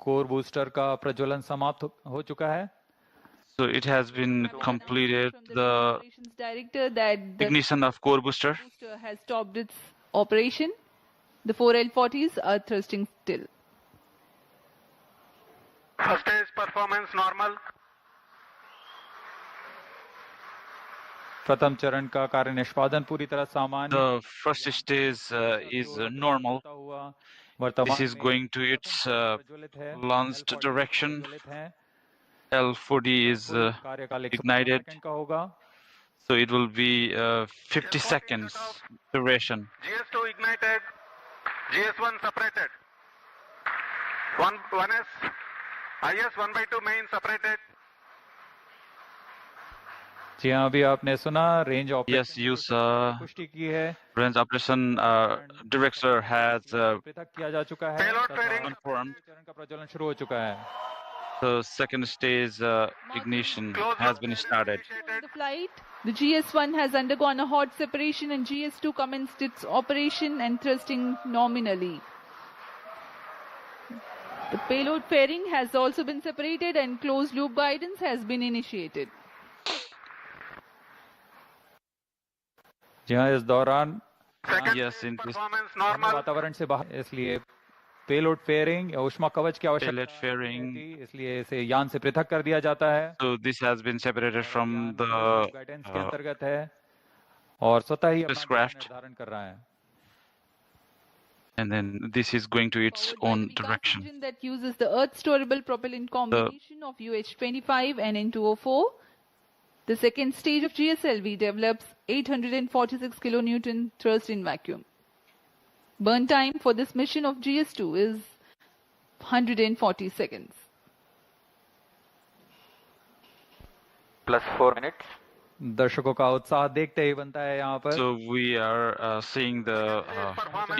Core booster का प्रज्वलन समाप्त हो चुका है. So it has been completed. The director that the ignition of core booster has stopped its operation. The 4 L40s are thrusting still. First stage performance normal. प्रथम चरण का कार्य निष्पादन पूरी तरह सामान्य. The first stage is normal. This is going to its launched direction. L40 is ignited. So it will be 50 seconds duration. GS2 ignited. GS1 separated. 1S. IS 1/2 main separated. जी हाँ, अभी आपने सुना range operation. Yes, you saw. पुष्टि की है. Range operation director has पृथक किया जा चुका है. Payload fairing. confirmed. चरण का प्रज्वलन शुरू हो चुका है. The second stage ignition has been started. The flight, the GS1 has undergone a hot separation and GS2 commenced its operation and thrusting nominally. The payload fairing has also been separated and closed loop guidance has been initiated. जी हाँ, इस दौरान Yes, in this normal. वातावरण से बाहर, इसलिए payload fairing या ऊष्मा कवच की आवश्यकता payload fairing. थी, इसलिए इसे यान से पृथक कर दिया जाता है. So this has been separated from the guidance के अंतर्गत है और स्वतः ही अपना spacecraft. निर्धारण कर रहा है. and then this is going to its Followed by own the Vikas direction. engine that uses the Earth storable propellant combination of UH-25 and N2O4. The second stage of GSLV develops 846 kilonewton thrust in vacuum. Burn time for this mission of GS2 is 140 seconds. +4 minutes. दर्शकों का उत्साह देखते ही बनता है यहाँ पर. So we are seeing the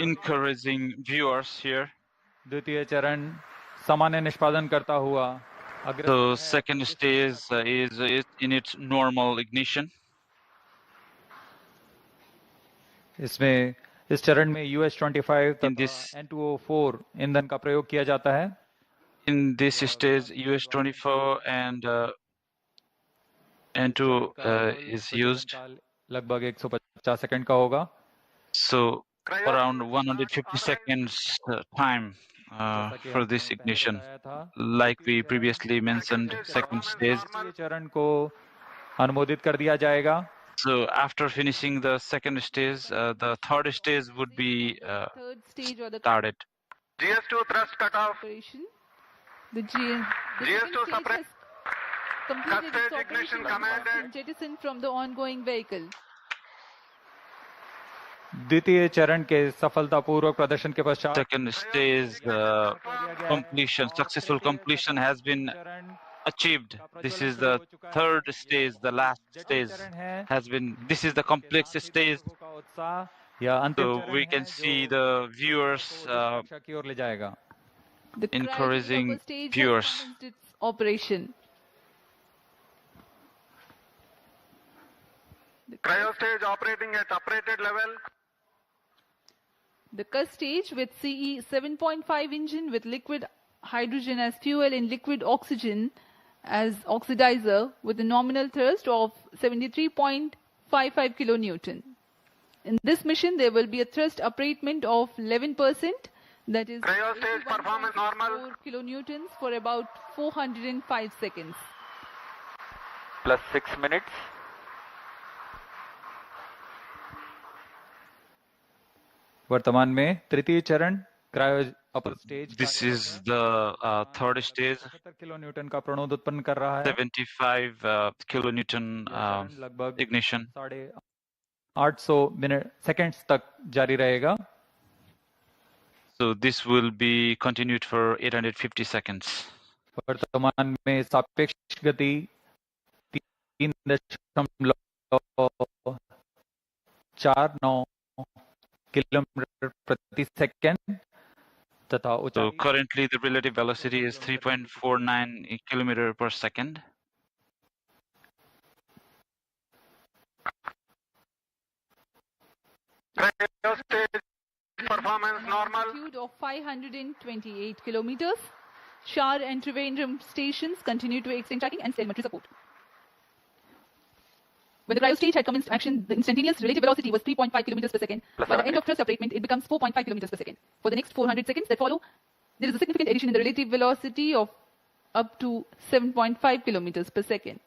encouraging viewers here. द्वितीय चरण सामान्य निष्पादन करता हुआ So second stage is in its normal ignition. इसमें इस चरण में US-25 In तथा this- N2O4 ईंधन का प्रयोग किया जाता है. In this stage, US-24 and N2 is used. लगभग 150 सेकंड का होगा. So around 150 seconds time for this ignition. Like we previously mentioned, second stage. द्वितीय चरण को अनुमोदित कर दिया जाएगा. So after finishing the second stage, the third stage would be Third stage or the started. GS2 thrust cutoff. operation. The second GS2 stage separate. has completed Cascade its ignition operation commanded. and jettisoned from the ongoing vehicle. द्वितीय चरण के सफलतापूर्वक प्रदर्शन के पश्चात Second stage completion, successful completion has been achieved. This is the third stage, the last stage has been. This is the complex stage. या अंतिम So चरण we है can जो see the viewers सुरक्षा की ओर ले जाएगा. The Encouraging cryogenic upper stage viewers. has commenced its operation. Cryo stage operating at operated level. The Cus stage with CE 7.5 engine with liquid hydrogen as fuel and liquid oxygen as oxidizer with a nominal thrust of 73.55 kilonewton. In this mission, there will be a thrust upratement of 11%, that is Cryo stage performance normal. 4 kilonewtons for about 405 seconds. +6 minutes. वर्तमान में तृतीय चरण cryo upper stage This is the third stage. 70 kilonewton का प्रणोद उत्पन्न कर रहा है. 75 kilonewton लगभग ignition. 850 मिनट सेकंड्स तक जारी रहेगा. So this will be continued for 850 seconds. वर्तमान में सापेक्ष गति 3.49 किलोमीटर प्रति सेकंड तथा So ऊंचाई currently the relative velocity is 3.49 kilometer per second. Cryo stage performance normal. Altitude of 528 kilometers. Shar and Trivandrum stations continue to extend tracking and telemetry support. When the cryo stage had commenced action, the instantaneous relative velocity was 3.5 kilometers per second. By the end of thrust upratement, it becomes 4.5 kilometers per second. For the next 400 seconds that follow, there is a significant addition in the relative velocity of up to 7.5 kilometers per second.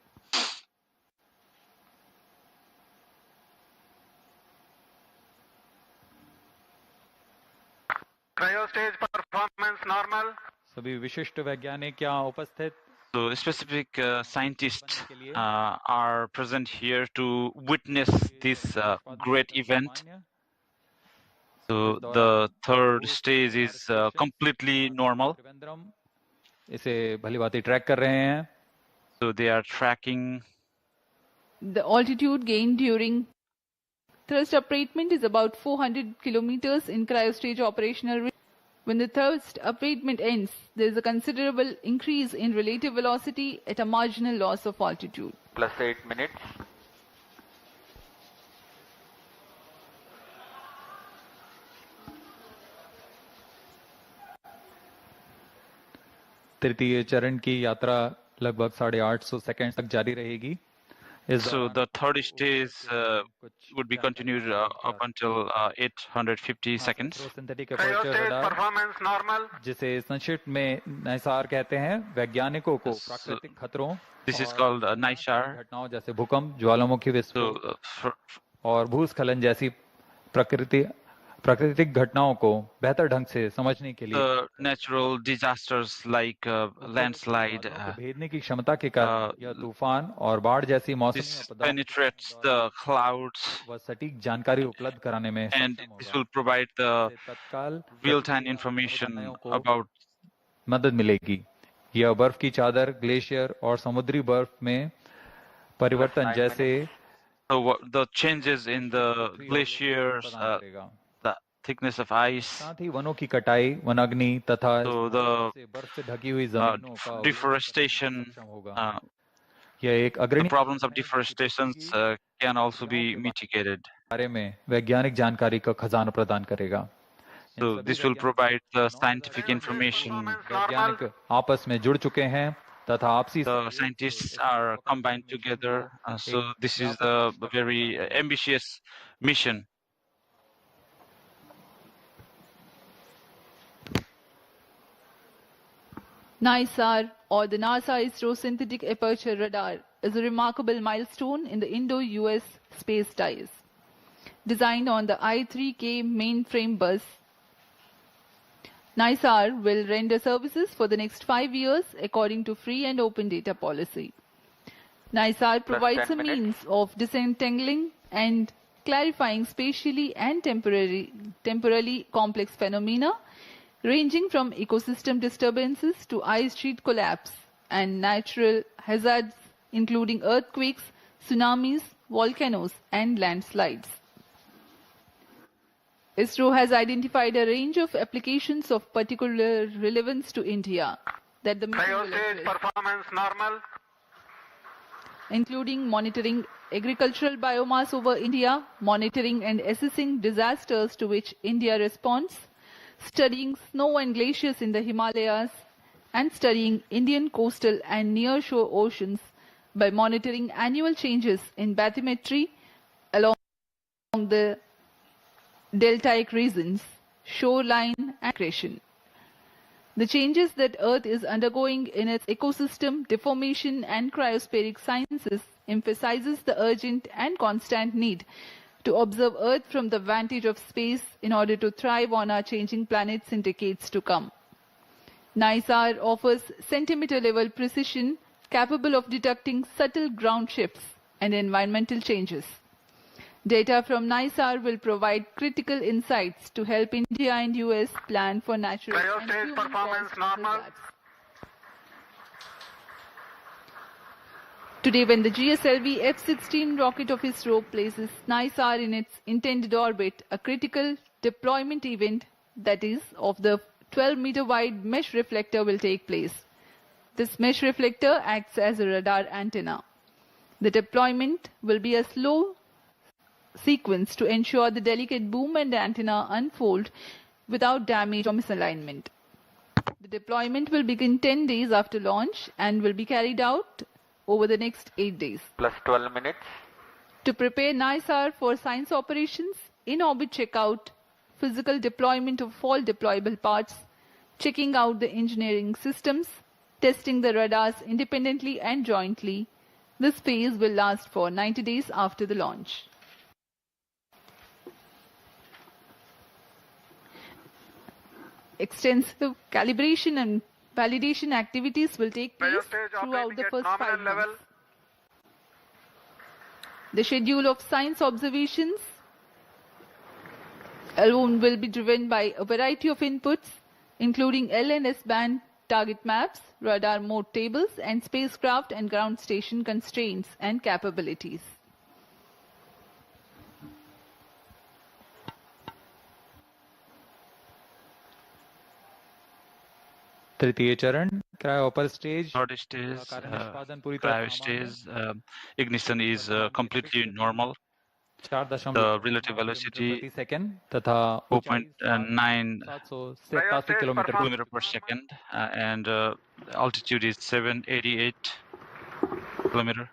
Cryo stage performance normal. सभी विशिष्ट वैज्ञानिक यहाँ उपस्थित So specific scientists are present here to witness this great event. So the third stage is completely normal. इसे भली भांति track कर रहे हैं. So they are tracking. The altitude gained during thrust upratement is about 400 kilometers in cryostage operational range. When the thrust upratement ends, there is a considerable increase in relative velocity at a marginal loss of altitude. Plus 8 minutes. तृतीय चरण की यात्रा लगभग 850 second तक जारी रहेगी. So the third stage would be continued up until 850 seconds. Synthetic Cryo aperture stage radar, performance normal. जिसे संक्षिप्त में नाइसार कहते हैं, वैज्ञानिकों को प्राकृतिक खतरों This is और called NISAR. घटनाओं जैसे भूकंप, ज्वालामुखी So विस्फोट और भूस्खलन जैसी प्राकृतिक घटनाओं को बेहतर ढंग से समझने के लिए the natural disasters like landslide, बादलों को भेदने की क्षमता के कारण यह तूफान और बाढ़ जैसी मौसमी this आपदाओं penetrates the clouds, व सटीक जानकारी उपलब्ध कराने में and सक्षम this होगा. will provide the इससे तत्काल real-time information घटनाओं को about मदद मिलेगी. यह बर्फ की चादर, ग्लेशियर और समुद्री बर्फ में परिवर्तन जैसे the changes in the glaciers, प्रदान करेगा. the thickness of ice, साथ ही वनों की कटाई, वनाग्नि तथा So the, से बर्फ से ढकी हुई जमीनों का deforestation, सक्षम होगा. the यह एक अग्रणी problems of deforestation can also be mitigated. बारे में वैज्ञानिक जानकारी का खजाना प्रदान करेगा. So this will provide the scientific information. वैज्ञानिक आपस में जुड़ चुके हैं तथा आपसी The scientists are combined together. So this is a very ambitious mission. NISAR, or the NASA-ISRO Synthetic Aperture Radar, is a remarkable milestone in the Indo-US space ties. Designed on the I-3K mainframe bus, NISAR will render services for the next 5 years according to free and open data policy. NISAR provides 10 a minutes. means of disentangling and clarifying spatially and temporally complex phenomena ranging from ecosystem disturbances to ice sheet collapse and natural hazards including earthquakes, tsunamis, volcanoes and landslides. ISRO has identified a range of applications of particular relevance to India that the mission Cryo will stage address, performance normal. including monitoring agricultural biomass over India, monitoring and assessing disasters to which India responds, studying snow and glaciers in the Himalayas, and studying Indian coastal and near-shore oceans by monitoring annual changes in bathymetry along the deltaic regions, shoreline, and accretion. The changes that Earth is undergoing in its ecosystem, deformation, and cryospheric sciences emphasizes the urgent and constant need to observe Earth from the vantage of space in order to thrive on our changing planets in decades to come. NISAR offers centimeter-level precision capable of detecting subtle ground shifts and environmental changes. Data from NISAR will provide critical insights to help India and US plan for natural Cryo and stage human performance caused normal. hazards. Today, when the GSLV F-16 rocket of ISRO places NISAR in its intended orbit, a critical deployment event, that is, of the 12-meter wide mesh reflector will take place. This mesh reflector acts as a radar antenna. The deployment will be a slow sequence to ensure the delicate boom and antenna unfold without damage or misalignment. The deployment will begin 10 days after launch and will be carried out over the next 8 days. Plus 12 minutes. To prepare NISAR for science operations, in-orbit checkout, physical deployment of all deployable parts, checking out the engineering systems, testing the radars independently and jointly. This phase will last for 90 days after the launch. Extensive calibration and validation activities will take place throughout the first 5 months. The schedule of science observations alone will be driven by a variety of inputs, including L and S band target maps, radar mode tables, and spacecraft and ground station constraints and capabilities. तृतीय चरण cryo upper stage Third stage, कार्य निष्पादन पूरी तरह cryo सामान्य stage, ignition is completely normal. 4.5 The relative velocity प्रति second तथा 4.9 787 kilometre kilometer per second, and altitude is 788 kilometer.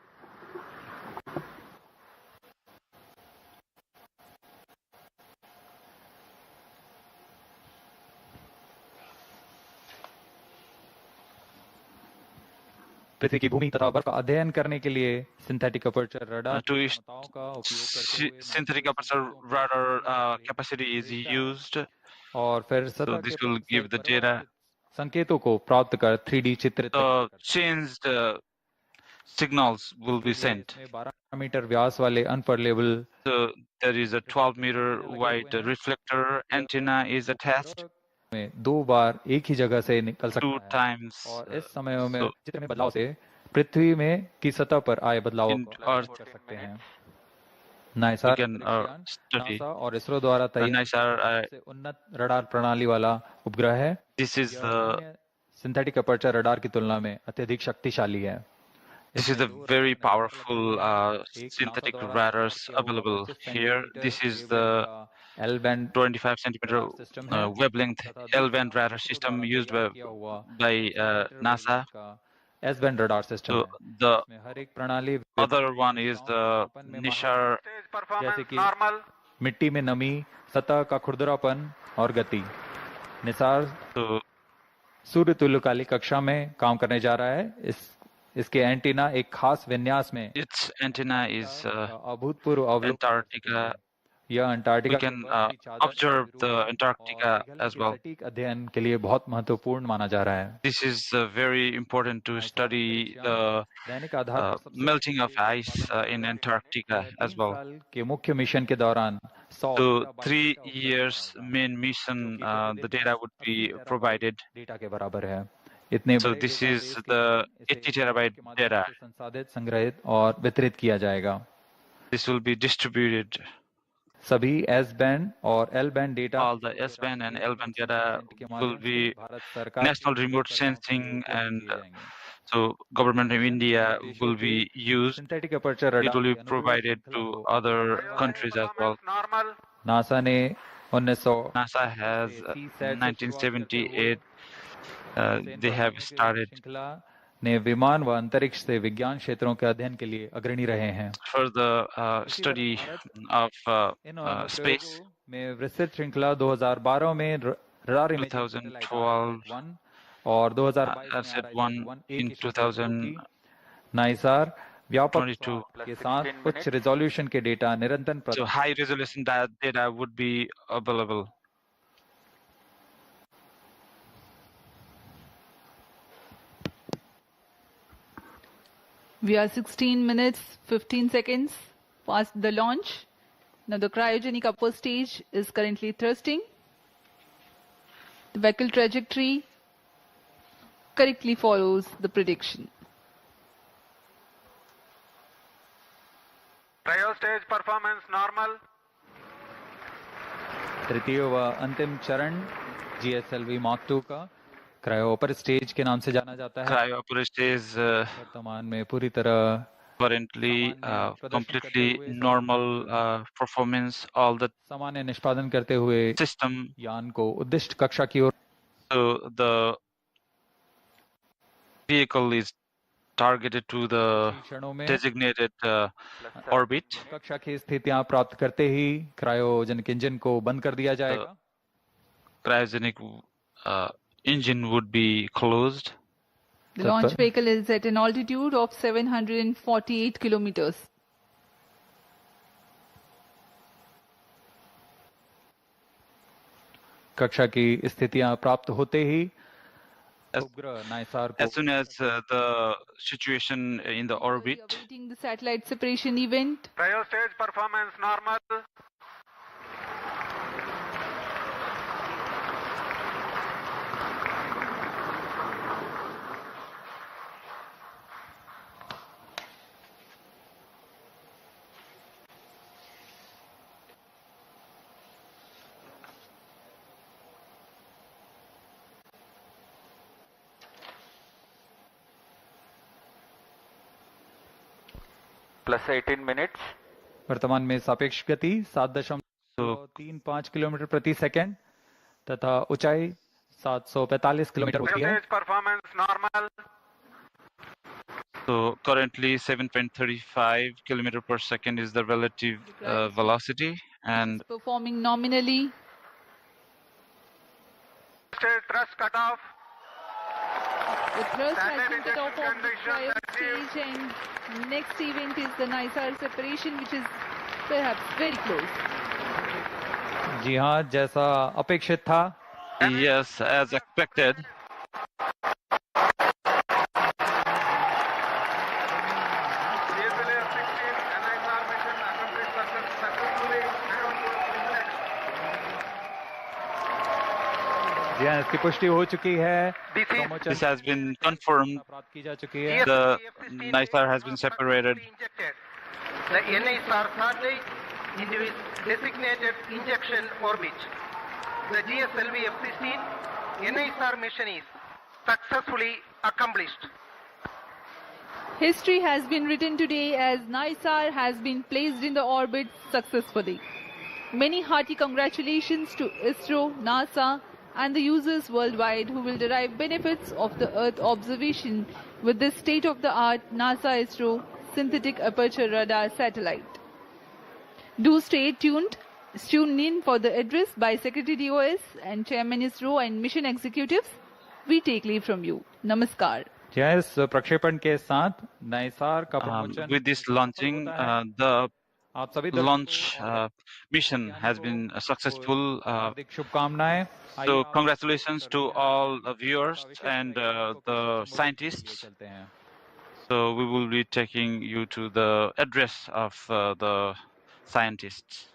पृथ्वी की भूमि तथा बर्फ का अध्ययन करने के लिए सिंथेटिक अपर्चर रडार To क्षमताओं का उपयोग करते हुए synthetic aperture radar capacity is used, और फिर so सतह this के will give the data. संकेतों को प्राप्त कर 3D चित्रित The changed signals will be sent. 12 metre व्यास वाले अनपरलेबल So there is a 12-meter wide reflector antenna is attached में 2 बार एक ही जगह से निकल 2 सकता है times. और इस समय में so चित्र में बदलाव से पृथ्वी में की सतह पर आए बदलावों in को Earth कर सकते हैं we नाइसार can study. नासा और इसरो द्वारा तैयार NISAR, सबसे उन्नत रडार प्रणाली वाला उपग्रह है this is synthetic aperture radar की तुलना में अत्यधिक शक्तिशाली है this is a very powerful synthetic radars available here. This is the L band 25 centimeter wavelength L-band radar system used by NASA. S band radar system So है the इसमें हर एक प्रणाली other one is the NISAR. Stage performance जैसे कि normal. मिट्टी में नमी सतह का खुरदरापन और गति निसार So सूर्य तुल्यकालिक कक्षा में काम करने जा रहा है इसके एंटीना एक खास विन्यास में its antenna is अभूतपूर्व अवलोकन Antarctica. यह Antarctica We can observe the Antarctica as well. सटीक अध्ययन के लिए बहुत महत्वपूर्ण माना जा रहा है This is very important to study the दैनिक आधार पर सबसे melting of ice in Antarctica as well. साल के मुख्य मिशन के दौरान 100 So 3 years main mission, the data would be provided. Data के बराबर है इतने So बड़े this डेटाबेस is के the लिए 80 इसे terabyte के माध्यम data. से संसाधित संग्रहित और वितरित किया जाएगा This will be distributed. सभी एस बैंड और L band data All the S-band and L-band data will be national remote sensing, and so government of India will be used. Synthetic aperture It will be provided to other countries as well. Normal. NASA ने 1900 NASA has 1978. They have started श्रृंखला ने विमान व अंतरिक्ष से विज्ञान क्षेत्रों के अध्ययन के लिए अग्रणी रहे हैं for the study of in space. अनुप्रयोगों में विस्तृत श्रृंखला 2012 में रडार इमेजिंग 2012 और 2022 ASAT में 1 in 2000. नाइसार व्यापक 22. के साथ उच्च रिजोल्यूशन के डेटा निरंतर So high resolution data would be available. We are 16 minutes, 15 seconds past the launch. Now the cryogenic upper stage is currently thrusting. The vehicle trajectory correctly follows the prediction. Cryo stage performance normal. तृतीय व अंतिम चरण GSLV Mark II का cryo upper stage के नाम से जाना जाता है Cryo upper stage वर्तमान में पूरी तरह currently completely normal performance. All the सामान्य निष्पादन करते हुए system. यान को उद्दिष्ट कक्षा की ओर So the vehicle is targeted to the क्षणों में designated orbit. कक्षा की स्थितियां प्राप्त करते ही क्रायोजेनिक इंजन को बंद कर दिया जाएगा. Cryogenic engine would be closed. The launch vehicle is at an altitude of 748 kilometers. कक्षा की स्थितियां प्राप्त होते ही उपग्रह नाइसार को As soon as the situation in the orbit, Awaiting the satellite separation event. Cryo stage performance normal. plus 18 minutes. वर्तमान में सापेक्ष गति 7.35 किलोमीटर प्रति सेकंड तथा ऊंचाई 745 किलोमीटर होती है. Stage performance normal. so currently 7.35 kilometer per second is the relative velocity, and Performing nominally. Stage thrust cutoff. The thrust has Satellite been cut off injection of the cryo conditions stage, and next event is the NISAR separation, which is perhaps very close. जी हाँ, जैसा अपेक्षित था. yes, as expected. DSLV F-16 NISR mission accomplished successfully. जी हाँ, इसकी पुष्टि हो चुकी है. This has been confirmed. प्राप्त की जा चुकी है. The NISAR has been separated. The NISR satellite into its designated injection orbit. The GSLV F-16 NISR mission is successfully accomplished. History has been written today as NISAR has been placed in the orbit successfully. Many hearty congratulations to ISRO, NASA, and the users worldwide who will derive benefits of the Earth observation with this state-of-the-art NASA-ISRO synthetic aperture radar satellite. Do stay tuned. Tune in for the address by Secretary DOS and Chairman ISRO and mission executives. We take leave from you. Namaskar. जी हाँ, इस प्रक्षेपण के साथ नाइसार का promotion With this launching, the आप सभी दर्शकों launch mission has been successful. हार्दिक शुभकामनाएं. So congratulations to all the viewers and the scientists. चलते हैं. So we will be taking you to the address of the scientists.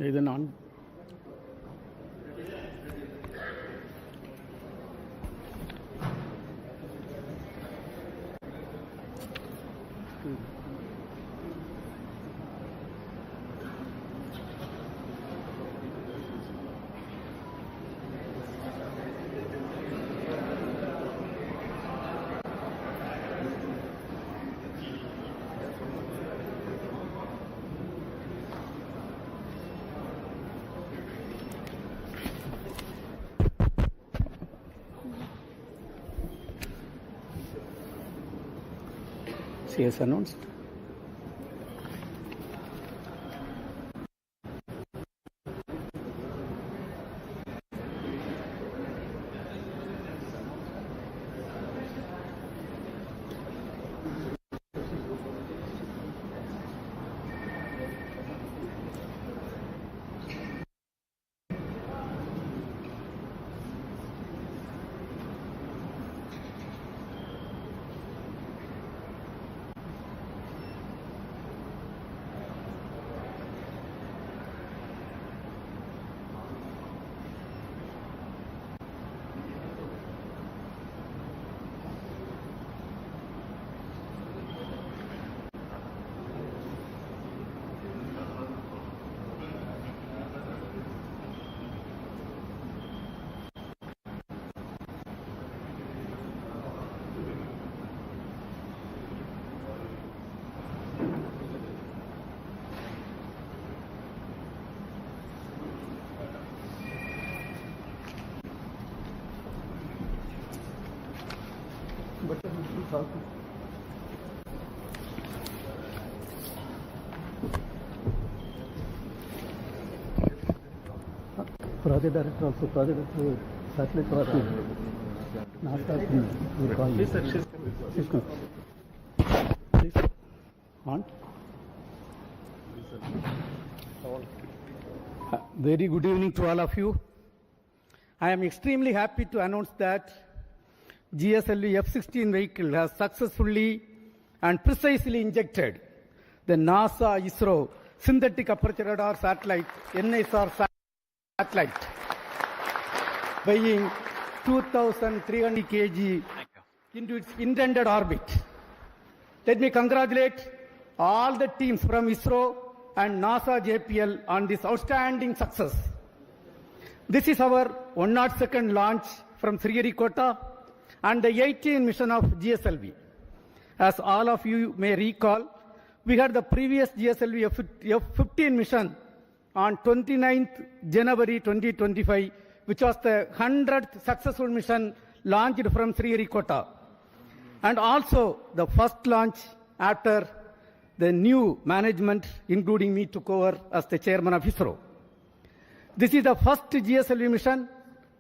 Either none. As announced. Project director also, project director, satellite project. NASA, please, sir. Please, on. Very good evening to all of you. I am extremely happy to announce that GSLV F-16 vehicle has successfully and precisely injected the NASA ISRO synthetic aperture radar satellite NISAR satellite weighing 2,300 kg into its intended orbit. Let me congratulate all the teams from ISRO and NASA JPL on this outstanding success. This is our 102nd launch from Sriharikota and the 18th mission of GSLV. As all of you may recall, we had the previous GSLV F-15 mission on 29th January 2025, which was the 100th successful mission launched from Sriharikota, and also the first launch after the new management, including me, took over as the chairman of ISRO. This is the first GSLV mission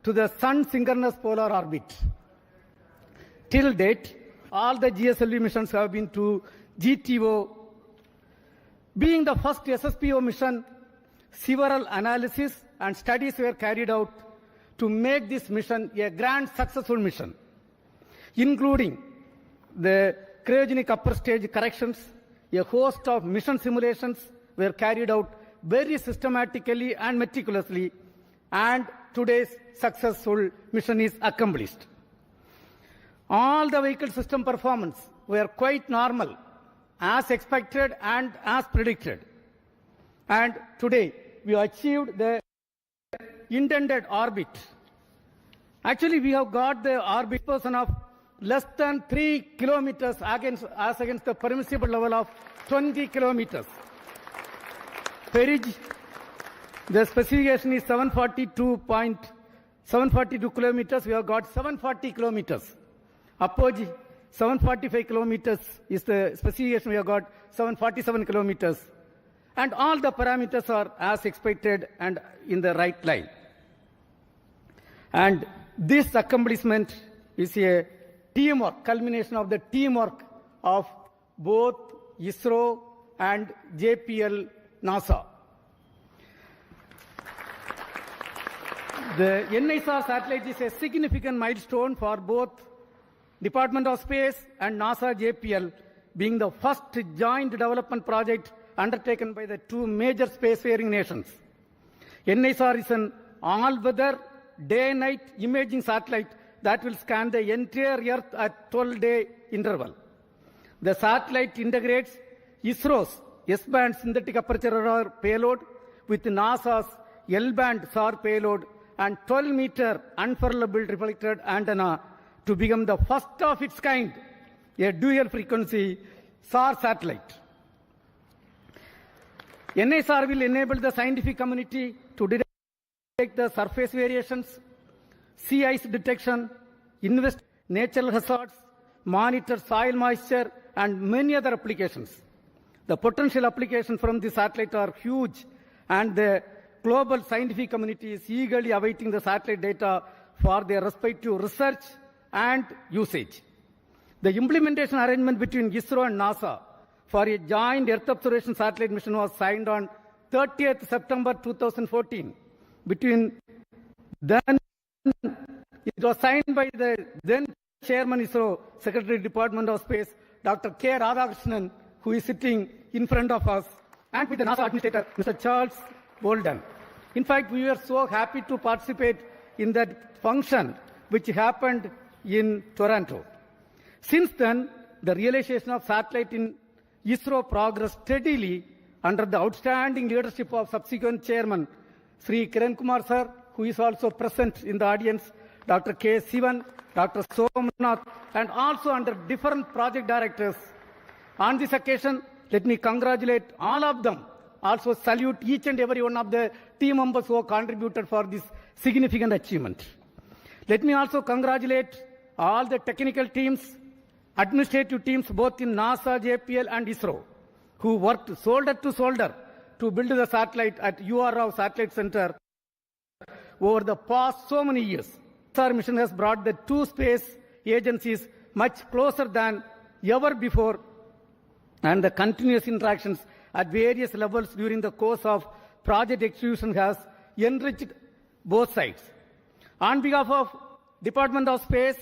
to the Sun synchronous polar orbit. Till date, all the GSLV missions have been to GTO. Being the first SSPO mission, several analyses and studies were carried out to make this mission a grand successful mission, including the cryogenic upper stage corrections. A host of mission simulations were carried out very systematically and meticulously, and today's successful mission is accomplished. All the vehicle system performance were quite normal, as expected and as predicted. And today, we achieved the intended orbit. Actually, we have got the orbit position of less than 3 kilometers as against the permissible level of 20 kilometers. Perigee, the specification is 742 kilometers. We have got 740 kilometers. Apogee, 745 kilometers is the specification. We have got 747 kilometers. And all the parameters are as expected and in the right line. And this accomplishment is a teamwork, culmination of the teamwork of both ISRO and JPL NASA. The NISAR satellite is a significant milestone for both Department of Space and NASA JPL, being the first joint development project undertaken by the two major spacefaring nations. NISAR is an all-weather, day-night imaging satellite that will scan the entire Earth at 12-day interval. The satellite integrates ISRO's S-band synthetic aperture radar payload with NASA's L-band SAR payload and 12-meter unfurlable reflected antenna to become the first of its kind, a dual-frequency SAR satellite. NISAR will enable the scientific community to detect the surface variations, sea ice detection, invest natural hazards, monitor soil moisture, and many other applications. The potential applications from the satellite are huge, and the global scientific community is eagerly awaiting the satellite data for their respective research and usage. The implementation arrangement between ISRO and NASA for a joint Earth observation satellite mission was signed on 30th September 2014. Between then, it was signed by the then Chairman ISRO, Secretary Department of Space, Dr. K. Radhakrishnan, who is sitting in front of us, and with the NASA Administrator, Mr. Charles Bolden. In fact, we were so happy to participate in that function which happened in Toronto. Since then, the realization of satellite in ISRO progressed steadily under the outstanding leadership of subsequent chairman, Sri Kiran Kumar sir, who is also present in the audience, Dr. K. Sivan, Dr. Somnath, and also under different project directors. On this occasion, let me congratulate all of them. Also salute each and every one of the team members who have contributed for this significant achievement. Let me also congratulate all the technical teams, administrative teams both in NASA, JPL and ISRO, who worked shoulder to shoulder to build the satellite at UR Rao Satellite Center over the past so many years. Our mission has brought the two space agencies much closer than ever before, and the continuous interactions at various levels during the course of project execution has enriched both sides. On behalf of Department of Space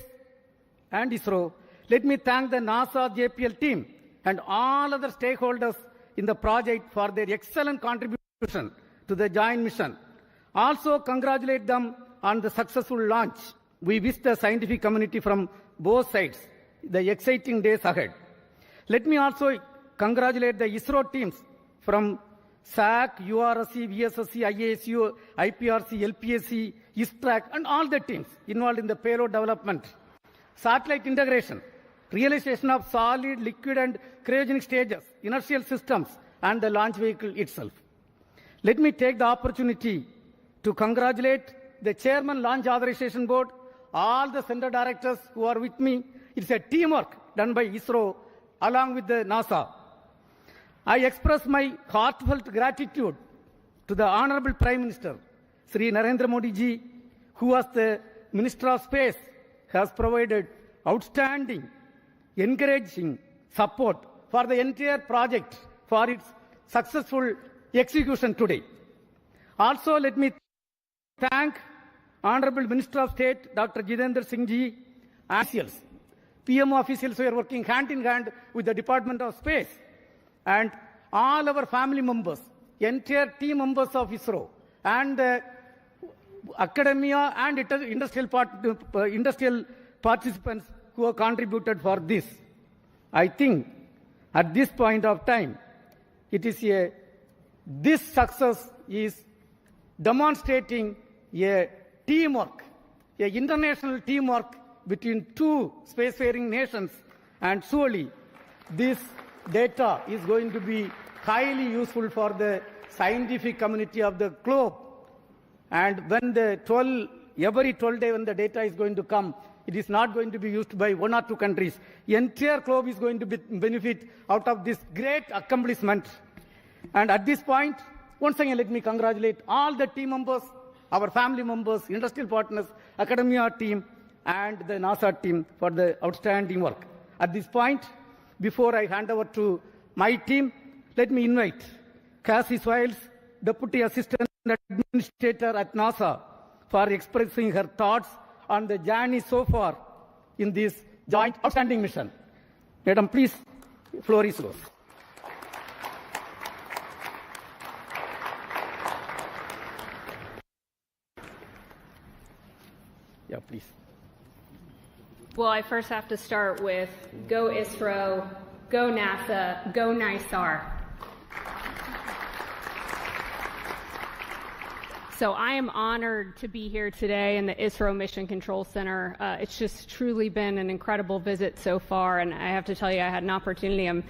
and ISRO, let me thank the NASA JPL team and all other stakeholders in the project for their excellent contribution to the joint mission. Also congratulate them on the successful launch. We wish the scientific community from both sides the exciting days ahead. Let me also congratulate the ISRO teams from SAC, URSC, VSSC, IASU, IPRC, LPSC, ISTRAC, and all the teams involved in the payload development, satellite integration, realization of solid, liquid, and cryogenic stages, inertial systems, and the launch vehicle itself. Let me take the opportunity to congratulate the Chairman Launch Authorization Board, all the center directors who are with me. It's a teamwork done by ISRO along with the NASA. I express my heartfelt gratitude to the Honorable Prime Minister, Sri Narendra Modi ji, who as the Minister of Space has provided outstanding, encouraging support for the entire project for its successful execution today. Also, let me thank Honorable Minister of State, Dr. Jitendra Singh ji, officials, PMO officials who are working hand in hand with the Department of Space, and all our family members, entire team members of ISRO, and academia and industrial participants who have contributed for this. I think at this point of time, this success is demonstrating a teamwork, a international teamwork between two spacefaring nations, and surely this data is going to be highly useful for the scientific community of the globe. And when every 12 days when the data is going to come, it is not going to be used by one or two countries. The entire globe is going to benefit out of this great accomplishment. And at this point, once again, let me congratulate all the team members, our family members, industrial partners, academia team, and the NASA team for the outstanding work. At this point, before I hand over to my team, let me invite Cassie Swiles, Deputy Assistant Administrator at NASA, for expressing her thoughts on the journey so far in this joint outstanding mission. Madam, please, floor is yours. Yeah, please. Well, I first have to start with go ISRO, go NASA, go NISAR. So I am honored to be here today in the ISRO Mission Control Center. It's just truly been an incredible visit so far, and I have to tell you, I had an opportunity. I'm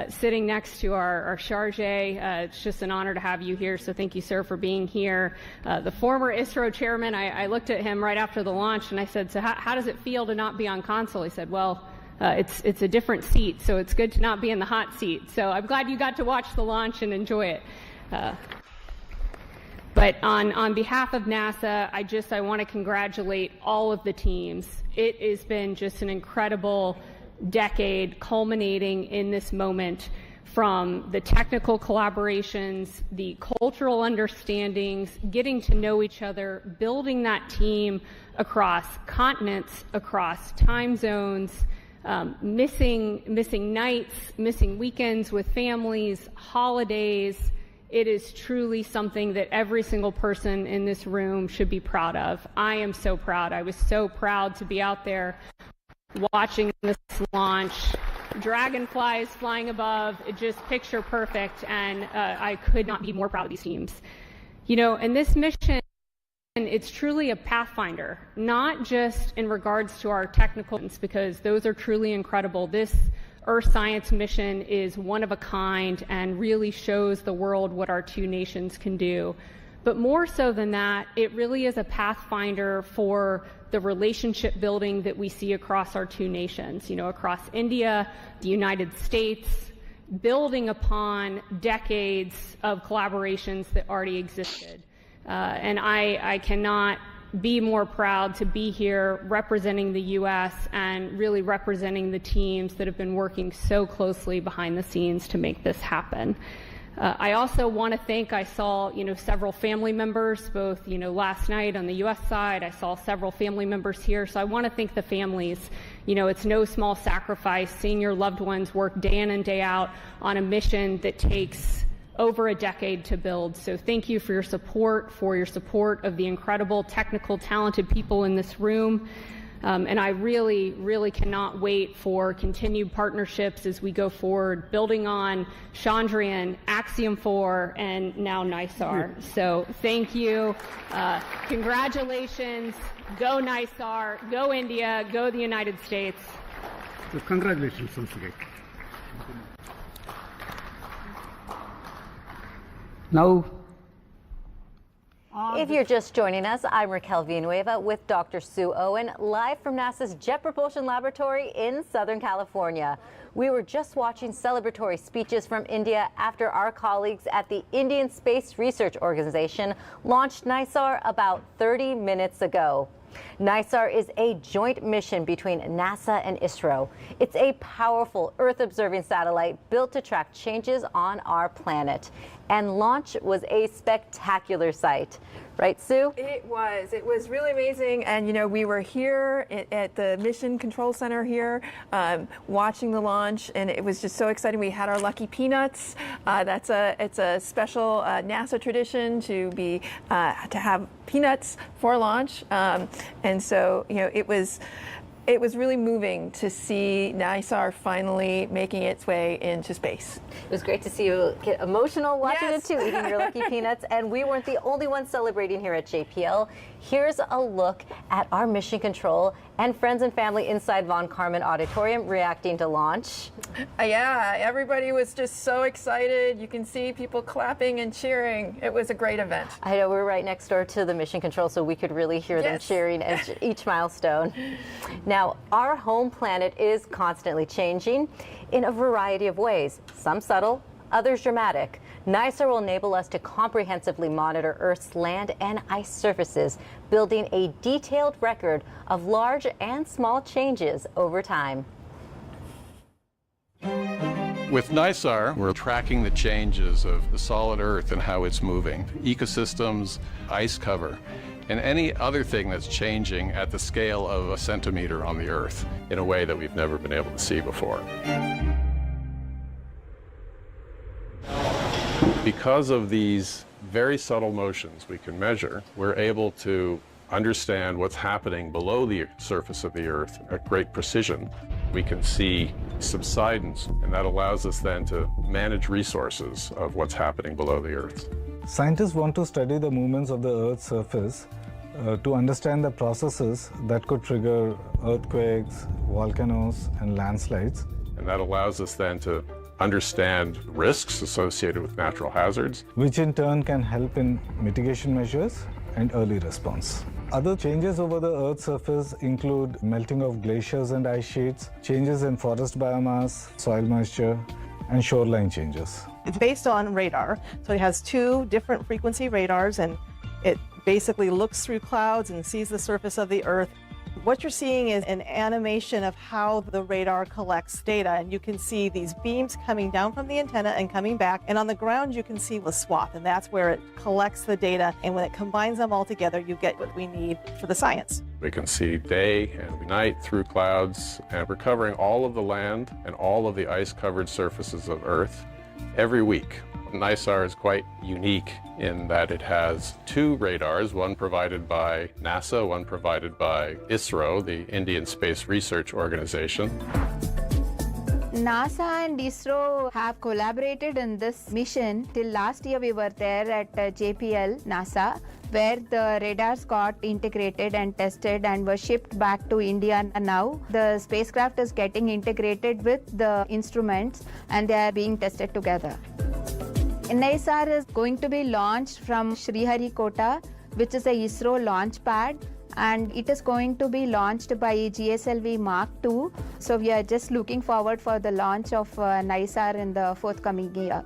sitting next to our charge. It's just an honor to have you here, so thank you, sir, for being here. The former ISRO chairman, I looked at him right after the launch, and I said, so how does it feel to not be on console? He said, well, it's a different seat, so it's good to not be in the hot seat. So I'm glad you got to watch the launch and enjoy it. But on behalf of NASA, I want to congratulate all of the teams. It has been just an incredible decade culminating in this moment, from the technical collaborations, the cultural understandings, getting to know each other, building that team across continents, across time zones, missing nights, missing weekends with families, holidays. It is truly something that every single person in this room should be proud of. I am so proud. I was so proud to be out there watching this launch. Dragonflies flying above, it just picture perfect, and I could not be more proud of these teams. You know, and this mission, it's truly a pathfinder, not just in regards to our technical, because those are truly incredible. This Earth Science mission is one of a kind and really shows the world what our two nations can do. But more so than that, it really is a pathfinder for the relationship building that we see across our two nations, you know, across India, the United States, building upon decades of collaborations that already existed. And I cannot be more proud to be here representing the U.S. and really representing the teams that have been working so closely behind the scenes to make this happen. I also want to thank, I saw, you know, several family members, both, you know, last night on the U.S. side, I saw several family members here, so I want to thank the families. You know, it's no small sacrifice seeing your loved ones work day in and day out on a mission that takes over a decade to build. So thank you for your support of the incredible, technical, talented people in this room. And I really, really cannot wait for continued partnerships as we go forward, building on Chandrayaan, Axiom 4, and now NISAR. So thank you. Congratulations. Go NISAR. Go India. Go the United States. So congratulations once again. Now, if you're just joining us, I'm Raquel Villanueva with Dr. Sue Owen, live from NASA's Jet Propulsion Laboratory in Southern California. We were just watching celebratory speeches from India after our colleagues at the Indian Space Research Organization launched NISAR about 30 minutes ago. NISAR is a joint mission between NASA and ISRO. It's a powerful Earth-observing satellite built to track changes on our planet. And launch was a spectacular sight. Right, Sue? It was really amazing. And, you know, we were here at the Mission Control Center here watching the launch, and it was just so exciting. We had our lucky peanuts. It's a special NASA tradition to have peanuts for launch. And so, you know, it was really moving to see NISAR finally making its way into space. It was great to see you get emotional watching it too, eating your lucky peanuts. And we weren't the only ones celebrating here at JPL. Here's a look at our mission control and friends and family inside Von Karman Auditorium reacting to launch. Yeah, everybody was just so excited. You can see people clapping and cheering. It was a great event. I know, we're right next door to the mission control, so we could really hear them cheering at each milestone. Now, our home planet is constantly changing in a variety of ways, some subtle, others dramatic. NISAR will enable us to comprehensively monitor Earth's land and ice surfaces, building a detailed record of large and small changes over time. With NISAR, we're tracking the changes of the solid Earth and how it's moving, ecosystems, ice cover, and any other thing that's changing at the scale of a centimeter on the Earth in a way that we've never been able to see before. Because of these very subtle motions we can measure, we're able to understand what's happening below the surface of the Earth at great precision. We can see subsidence, and that allows us then to manage resources of what's happening below the Earth. Scientists want to study the movements of the Earth's surface to understand the processes that could trigger earthquakes, volcanoes, and landslides. And that allows us then to understand risks associated with natural hazards, which in turn can help in mitigation measures and early response. Other changes over the Earth's surface include melting of glaciers and ice sheets, changes in forest biomass, soil moisture, and shoreline changes. It's based on radar, so it has two different frequency radars, and it basically looks through clouds and sees the surface of the Earth. What you're seeing is an animation of how the radar collects data, and you can see these beams coming down from the antenna and coming back, and on the ground you can see the swath, and that's where it collects the data, and when it combines them all together you get what we need for the science. We can see day and night through clouds, and we're covering all of the land and all of the ice-covered surfaces of Earth every week. NISAR is quite unique in that it has two radars, one provided by NASA, one provided by ISRO, the Indian Space Research Organization. NASA and ISRO have collaborated in this mission. Till last year we were there at JPL, NASA, where the radars got integrated and tested and were shipped back to India. And now the spacecraft is getting integrated with the instruments and they are being tested together. NISAR is going to be launched from Sriharikota, which is a ISRO launch pad, and it is going to be launched by GSLV Mark II. So we are just looking forward for the launch of NISAR in the forthcoming year.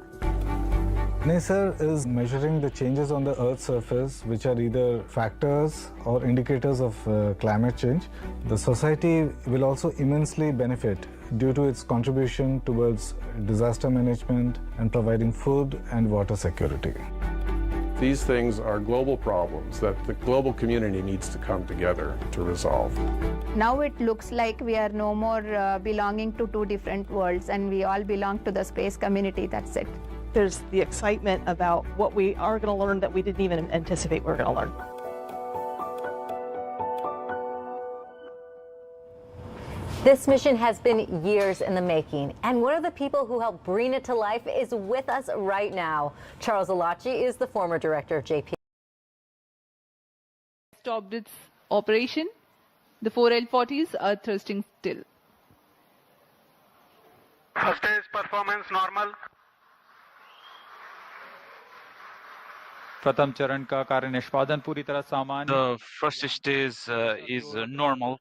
NISAR is measuring the changes on the Earth's surface, which are either factors or indicators of climate change. The society will also immensely benefit due to its contribution towards disaster management and providing food and water security. These things are global problems that the global community needs to come together to resolve. Now it looks like we are no more belonging to two different worlds, and we all belong to the space community. That's it. There's the excitement about what we are going to learn that we didn't even anticipate we were going to learn. This mission has been years in the making, and one of the people who helped bring it to life is with us right now. Charles Alachi is the former director of JP. Stopped its operation. The 4 L-40s are thrusting still. First stage performance normal. प्रथम चरण का कार्य निष्पादन पूरी तरह सामान्य। The first stage is normal.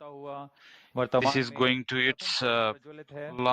This is going to its launch